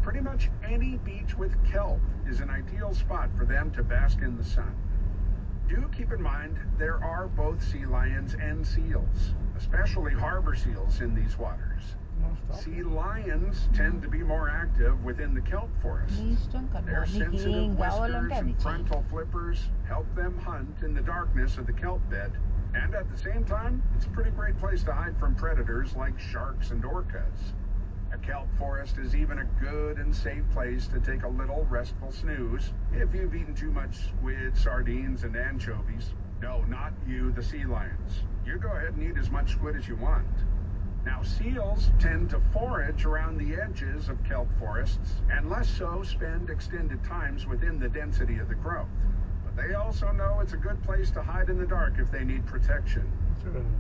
Pretty much any beach with kelp is an ideal spot for them to bask in the sun. Do keep in mind there are both sea lions and seals, especially harbor seals in these waters. Sea lions tend to be more active within the kelp forest. Their sensitive whiskers and frontal flippers help them hunt in the darkness of the kelp bed. And at the same time, it's a pretty great place to hide from predators like sharks and orcas. A kelp forest is even a good and safe place to take a little restful snooze if you've eaten too much squid, sardines, and anchovies. No, not you, the sea lions. You go ahead and eat as much squid as you want. Now, seals tend to forage around the edges of kelp forests, and less so spend extended times within the density of the growth. But they also know it's a good place to hide in the dark if they need protection.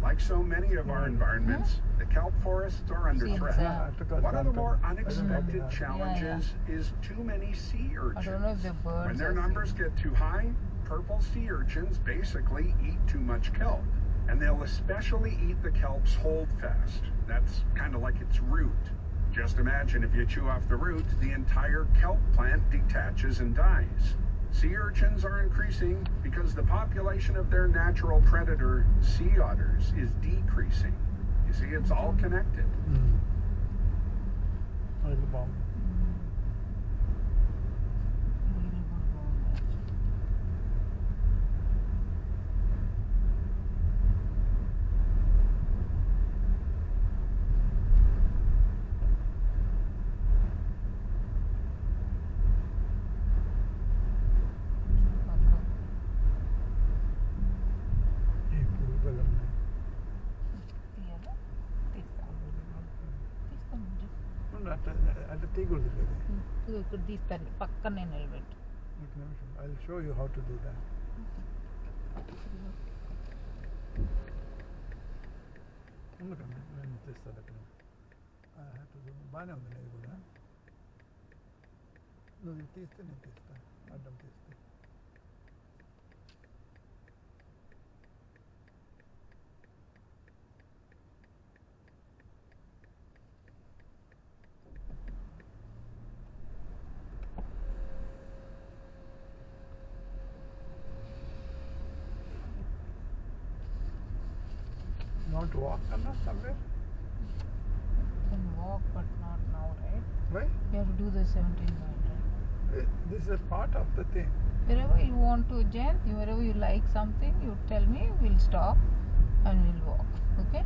Like so many of our environments, the kelp forests are under threat. One of the more unexpected challenges is too many sea urchins. When their numbers get too high, purple sea urchins basically eat too much kelp. And they'll especially eat the kelp's holdfast. That's kind of like its root. Just imagine if you chew off the root, the entire kelp plant detaches and dies. Sea urchins are increasing because the population of their natural predator, sea otters, is decreasing. You see, it's all connected. I'll show you how to do that. I have to do bana ఉంది ఇది కూడా నువ్వు తీస్తే నేను తీస్తా అడ్డం తీస్తే You want to walk somewhere? You can walk, but not now, right? Why? You have to do the 17 mile, right? This is a part of the thing. Wherever you want to, Jen, wherever you like something, you tell me, we'll stop and we'll walk, okay?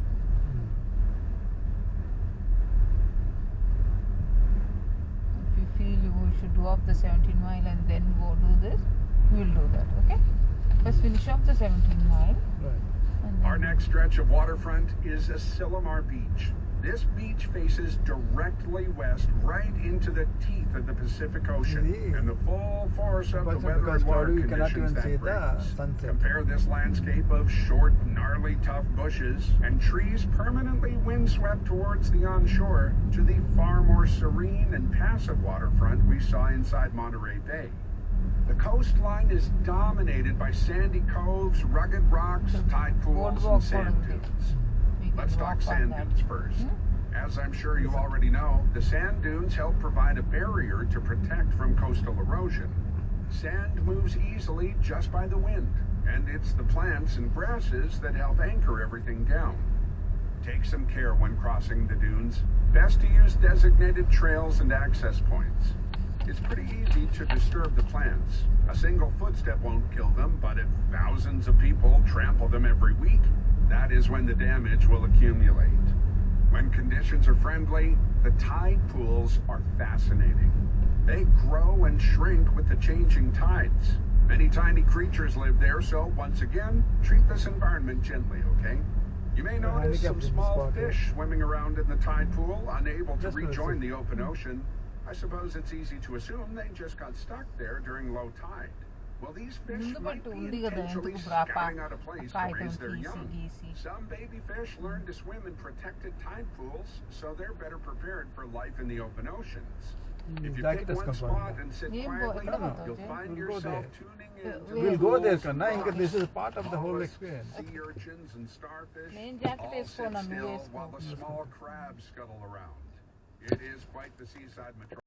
If you feel you should do off the 17 mile and then go do this, we'll do that, okay? First finish off the 17 mile. Right. Our next stretch of waterfront is Asilomar Beach. This beach faces directly west, right into the teeth of the Pacific Ocean and the full force of the weather and water conditions that brings. Compare this landscape of short, gnarly, tough bushes and trees permanently windswept towards the onshore to the far more serene and passive waterfront we saw inside Monterey Bay. The coastline is dominated by sandy coves, rugged rocks, tide pools, and sand dunes. Let's talk sand dunes first. As I'm sure you already know, the sand dunes help provide a barrier to protect from coastal erosion. Sand moves easily just by the wind, and it's the plants and grasses that help anchor everything down. Take some care when crossing the dunes. Best to use designated trails and access points. It's pretty easy to disturb the plants. A single footstep won't kill them, but if thousands of people trample them every week, that is when the damage will accumulate. When conditions are friendly, the tide pools are fascinating. They grow and shrink with the changing tides. Many tiny creatures live there, so once again, treat this environment gently, okay? You may notice some small fish swimming around in the tide pool, unable to rejoin the open ocean. I suppose it's easy to assume they just got stuck there during low tide. Well, these fish might be intentionally scouting out a place to raise their young. Some baby fish learn to swim in protected tide pools, so they're better prepared for life in the open oceans. If you pick one spot and sit quietly, you'll find yourself tuning in. We'll go there, Kanna. This is part of the whole experience. Sea urchins and starfish all sit still while the small crabs scuttle around. It is quite the seaside metropolis.